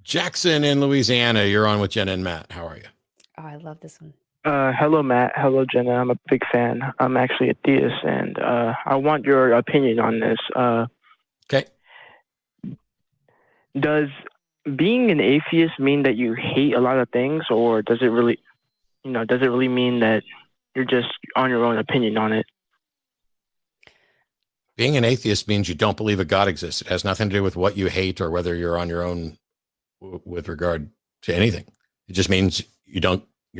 Jackson in Louisiana, you're on with Jenna and Matt. How are you? Oh, I love this one. Hello, Matt. Hello, Jenna. I'm a big fan. I'm actually a theist, and I want your opinion on this. Okay. Does being an atheist mean that you hate a lot of things, or does it really, does it really mean that you're just on your own opinion on it? Being an atheist means you don't believe a God exists. It has nothing to do with what you hate or whether you're on your own with regard to anything. It just means you're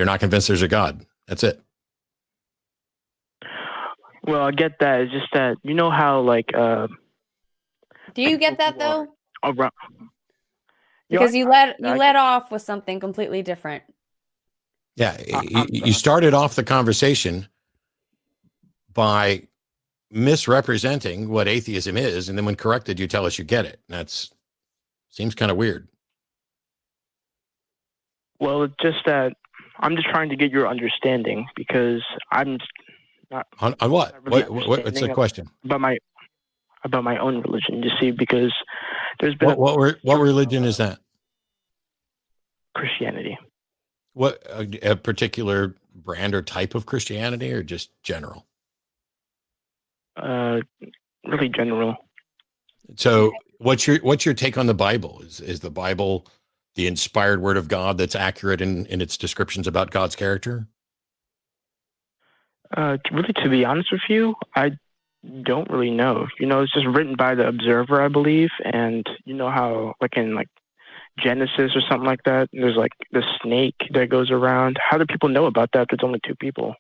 not convinced there's a God. That's it. Well, I get that. It's just that, how, do you get that though? Around, because you let off with something completely different. Yeah. You started off the conversation by misrepresenting what atheism is. And then when corrected, you tell us you get it. That's seems kind of weird. Well, it's just that I'm just trying to get your understanding because I'm not on what? Really what's the question? About my own religion, you see, because there's been what religion is that? Christianity. What a particular brand or type of Christianity, or just general? Really general. So, what's your take on the Bible? Is the Bible the inspired word of God that's accurate in its descriptions about God's character? Really, to be honest with you, I don't really know. It's just written by the observer, I believe, and you know how, in Genesis or something like that, there's the snake that goes around. How do people know about that? There's only two people.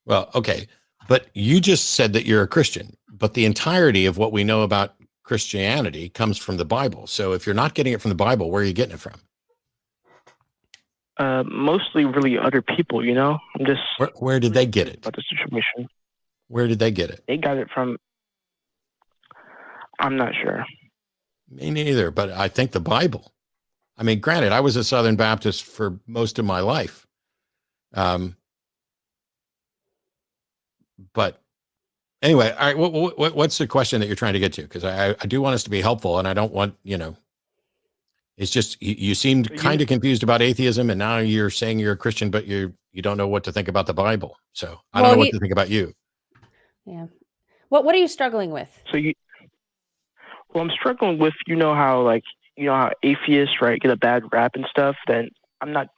Well, okay, but you just said that you're a Christian, but the entirety of what we know about Christianity comes from the Bible. So if you're not getting it from the Bible, where are you getting it from? Mostly really other people, I'm just... Where did they get it? About the situation. Where did they get it? They got it from... I'm not sure. Me neither, but I think the Bible. I mean, granted, I was a Southern Baptist for most of my life. But anyway, all right, what's the question that you're trying to get to? Because I do want us to be helpful, and I don't want, it's just you seemed kind of confused about atheism, and now you're saying you're a Christian, but you don't know what to think about the Bible. So I don't know what to think about you. Yeah. What are you struggling with? Well, I'm struggling with, how atheists, right, get a bad rap and stuff. Then I'm not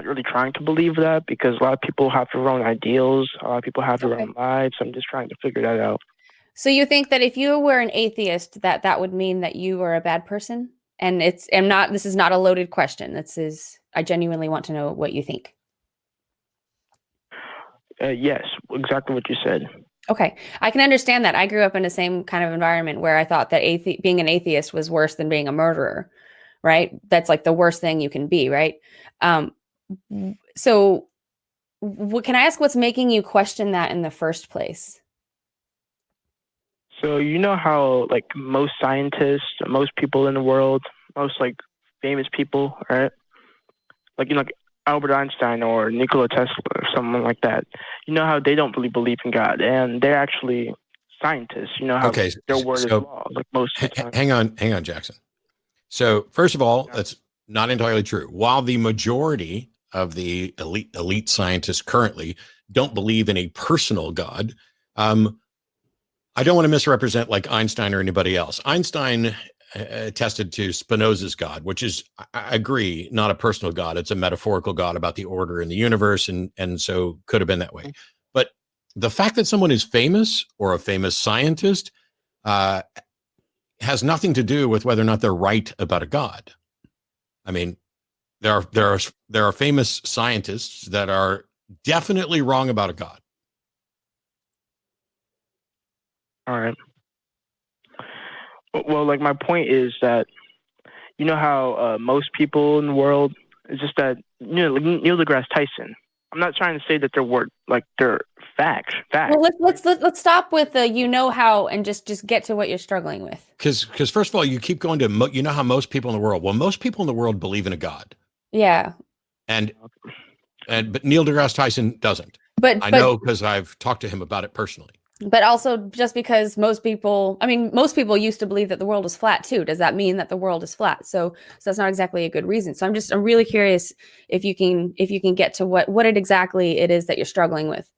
really trying to believe that, because a lot of people have their own ideals. A lot of people have their own lives. I'm just trying to figure that out. So you think that if you were an atheist, that would mean that you were a bad person? And this is not a loaded question. I genuinely want to know what you think. Yes, exactly what you said. Okay. I can understand that. I grew up in the same kind of environment where I thought that being an atheist was worse than being a murderer, right? That's the worst thing you can be, right? So can I ask what's making you question that in the first place? So how most scientists, most people in the world, most famous people, right? Like Albert Einstein or Nikola Tesla or someone like that. How they don't really believe in God, and they're actually scientists. How their word is law. Most of the time. Hang on, Jackson. So first of all, that's not entirely true. While the majority of the elite scientists currently don't believe in a personal God, I don't want to misrepresent Einstein or anybody else. Einstein attested to Spinoza's God, which is, I agree, not a personal God. It's a metaphorical God about the order in the universe, and so could have been that way. But the fact that someone is famous or a famous scientist has nothing to do with whether or not they're right about a God. I mean, there are famous scientists that are definitely wrong about a God. All right. Well, my point is that, how most people in the world, it's just that, Neil deGrasse Tyson. I'm not trying to say that they're facts. Well, let's stop with the how and just get to what you're struggling with. Because first of all, you keep going to how most people in the world. Well, most people in the world believe in a God. Yeah. But Neil deGrasse Tyson doesn't. But I know because I've talked to him about it personally. But also, just because most people used to believe that the world was flat too. Does that mean that the world is flat? So that's not exactly a good reason. So I'm really curious if you can get to what it exactly it is that you're struggling with.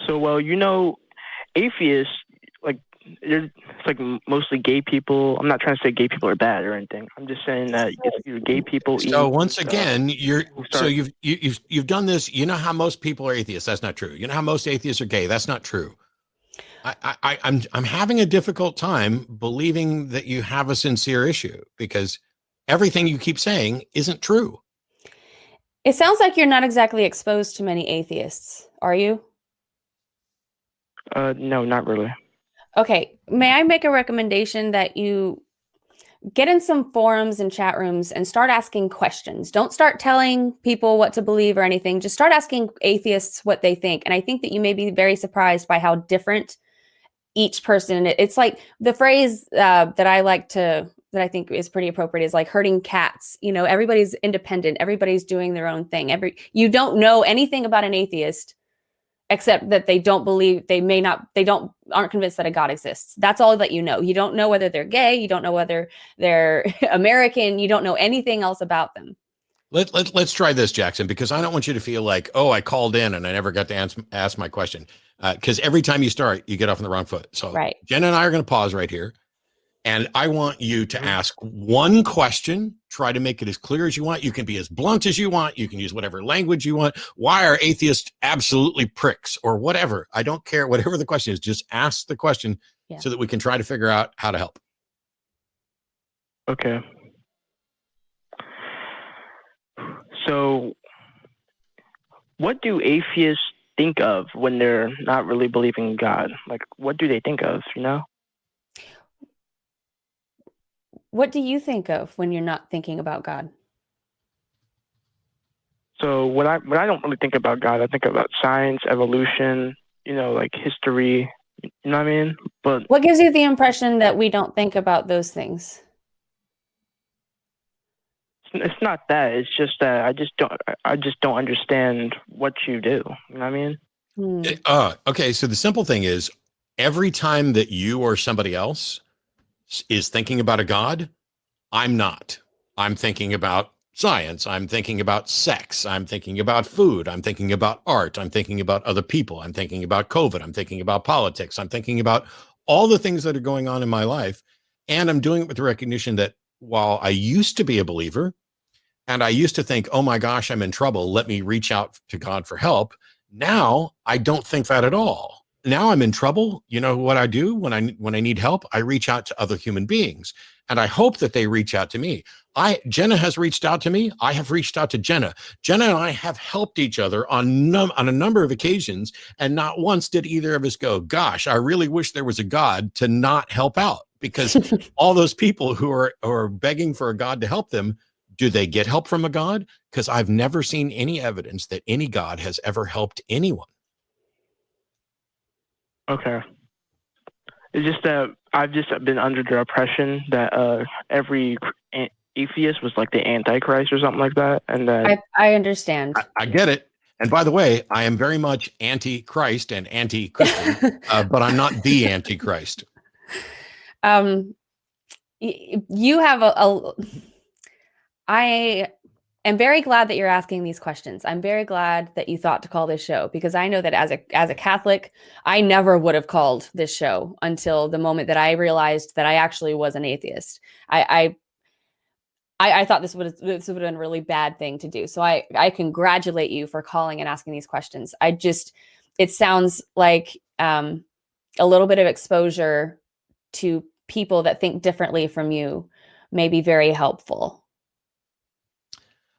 So, well, atheists, like, it's like mostly gay people. I'm not trying to say gay people are bad or anything. I'm just saying that it's either gay people. So once again, you've done this. You know how most people are atheists. That's not true. You know how most atheists are gay. That's not true. I'm having a difficult time believing that you have a sincere issue, because everything you keep saying isn't true. It sounds like you're not exactly exposed to many atheists, are you? No, not really. Okay. May I make a recommendation that you get in some forums and chat rooms and start asking questions? Don't start telling people what to believe or anything. Just start asking atheists what they think. And I think that you may be very surprised by how different each person. It's like the phrase that I think is pretty appropriate is like herding cats. Everybody's independent. Everybody's doing their own thing. You don't know anything about an atheist except that they don't believe, aren't convinced that a God exists. That's all that you know. You don't know whether they're gay. You don't know whether they're American. You don't know anything else about them. Let's try this, Jackson, because I don't want you to feel like, oh, I called in and I never got to ask my question. Because every time you start, you get off on the wrong foot. So right. Jenna and I are going to pause right here. And I want you to ask one question. Try to make it as clear as you want. You can be as blunt as you want. You can use whatever language you want. Why are atheists absolutely pricks or whatever? I don't care. Whatever the question is, just ask the question so that we can try to figure out how to help. Okay. So what do atheists think of when they're not really believing in God? Like, what do they think of, What do you think of when you're not thinking about God? So when I don't really think about God, I think about science, evolution, like history, you know what I mean? But what gives you the impression that we don't think about those things? it's not that. It's just that I just don't understand what you do. You know what I mean? Okay. So the simple thing is, every time that you or somebody else is thinking about a God, I'm not. I'm thinking about science. I'm thinking about sex. I'm thinking about food. I'm thinking about art. I'm thinking about other people. I'm thinking about COVID. I'm thinking about politics. I'm thinking about all the things that are going on in my life. And I'm doing it with the recognition that while I used to be a believer and I used to think, oh my gosh, I'm in trouble, let me reach out to God for help. Now I don't think that at all. Now I'm in trouble. You know what I do when I need help? I reach out to other human beings, and I hope that they reach out to me. Jenna has reached out to me. I have reached out to Jenna. Jenna and I have helped each other on a number of occasions, and not once did either of us go, gosh, I really wish there was a God to not help out, because all those people who are begging for a God to help them, do they get help from a God? Because I've never seen any evidence that any God has ever helped anyone. Okay. It's just that I've just been under the impression that every atheist was like the Antichrist or something like that. And that I understand. I get it. And by the way, I am very much anti-Christ and anti-Christian, but I'm not the Antichrist. You have I am very glad that you're asking these questions. I'm very glad that you thought to call this show, because I know that as a Catholic, I never would have called this show until the moment that I realized that I actually was an atheist. I thought this would have been a really bad thing to do. So I congratulate you for calling and asking these questions. It sounds like a little bit of exposure to people that think differently from you may be very helpful.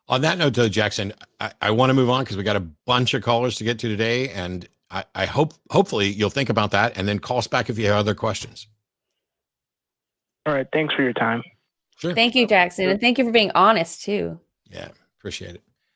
On that note, though, Jackson, I want to move on because we got a bunch of callers to get to today, and I hopefully you'll think about that and then call us back if you have other questions. All right. Thanks for your time. Sure. Thank you, Jackson. And thank you for being honest too. Yeah, appreciate it.